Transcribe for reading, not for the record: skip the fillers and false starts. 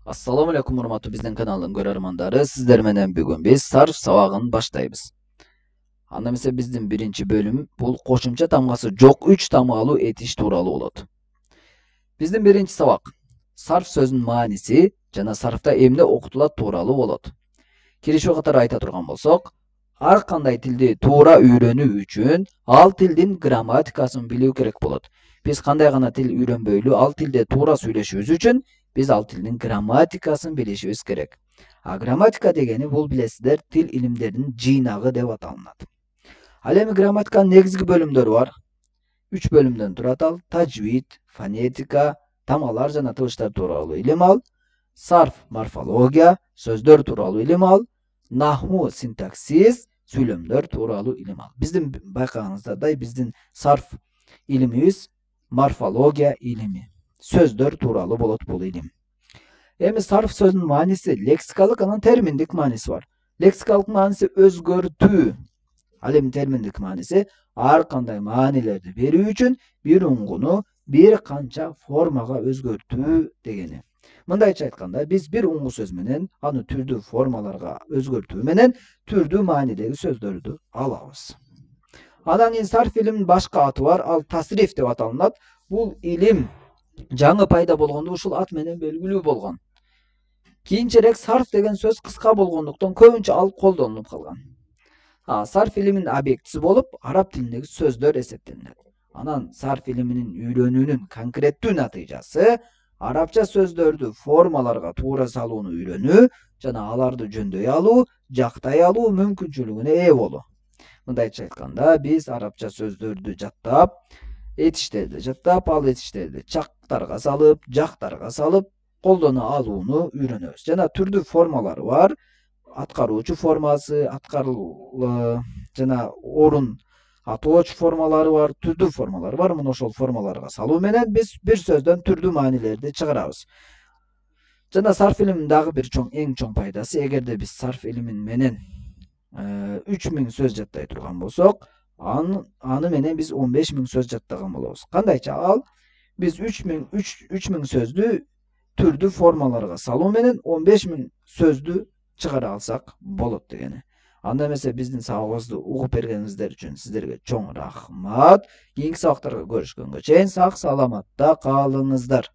Assalamu alaikum urmаттуу биздин каналдын көрөрмандары. Сиздер менен бүгүн биз сарф сабагын баштайбыз. Анда эмесе биздин биринчи бөлүм бул кошумча тамгасы жок 3 тамгалуу этиш тууралуу болот. Биздин биринчи сабак сарф сөзүнүн мааниси жана сарфта эмне окутулат тууралуу болот. Киришүү катары айта турган болсок, ар кандай тилди туура үйрөнүү үчүн ал тилдин грамматикасын билүү керек болот. Биз кандай гана тил үйрөнбөйлү, ал тилде туура сүйлөшүүбүз үчүн биз ал тилдин грамматикасын билишибиз керек. Грамматика дегени бул билесиздер тил илимдеринин жыйнагы деп аталынат. Ал эми грамматиканын негизги бөлүмдөрү бар. 3 бөлүмдөн турат ал: тажвид, фонетика, тамгалар жана тыбыштар тууралуу илим ал, сарф, морфология, сөздөр тууралуу илим ал, наху, синтаксис, сүйлөмдөр тууралуу илим ал. Биздин байкаганыңыздардай биздин сарф илимибиз морфология илими. Сөздөр тууралуу болот бул илим. Эми сарф сөзүнүн мааниси лексикалык анан терминдик мааниси бар. Лексикалык мааниси өзгөртүү. Ал эми терминдик мааниси ар кандай маанилерди берүү үчүн бир уңгуну бир канча формага өзгөртүү дегени. Мындайча айтканда, биз бир уңгу сөз менен аны түрдүү формаларга өзгөртүү менен түрдүү маанидеги сөздөрдү алабыз. Анан кийин сарф илиминин башка аты бар, ал тасриф деп аталынат. Бул илим жаңы пайда болгондо ушул ат менен белгилүү болгон. Кийинчерээк сарф деген сөз кыска болгондуктан көбүнчө ал колдонулуп калган. Сарф илиминин объектиси болуп араб тилиндеги сөздөр эсептелинет. Анан сарф илиминин үйрөнүүнүн конкреттүү натыйжасы арабча сөздөрдү формаларга туура салууну үйрөнүү жана аларды жөндөй алуу, жактай алуу мүмкүнчүлүгүнө ээ болуу. Мындайча айтканда, биз арабча сөздөрдү жаттап, этиштерди жаттап, ал этиштерди чактарга салып, жактарга салып, колдоно алууну үйрөнөбүз. Жана түрдүү формалары бар. Аткаруучу формасы, жана орун атоочу формалары бар, түрдүү формалары бар. Мына ошол формаларга салуу менен биз бир сөздөн түрдүү маанилерди чыгарабыз. Жана сарф илиминин дагы бир эң чоң пайдасы, эгерде биз сарф илимин менен 3000 сөз жаттай турган болсок, аны менен биз 15000 сөз жаттаган болобуз. Кандайча ал? Биз 3000 сөздү түрдүү формаларга салуу менен 15000 сөздү чыгара алсак болот дегени. Анда эмесе биздин сабагыбызды угуп бергениңиздер үчүн сиздерге чоң рахмат. Кийинки сабактарга көрүшкөнгө чейин сак саламатта калыңыздар.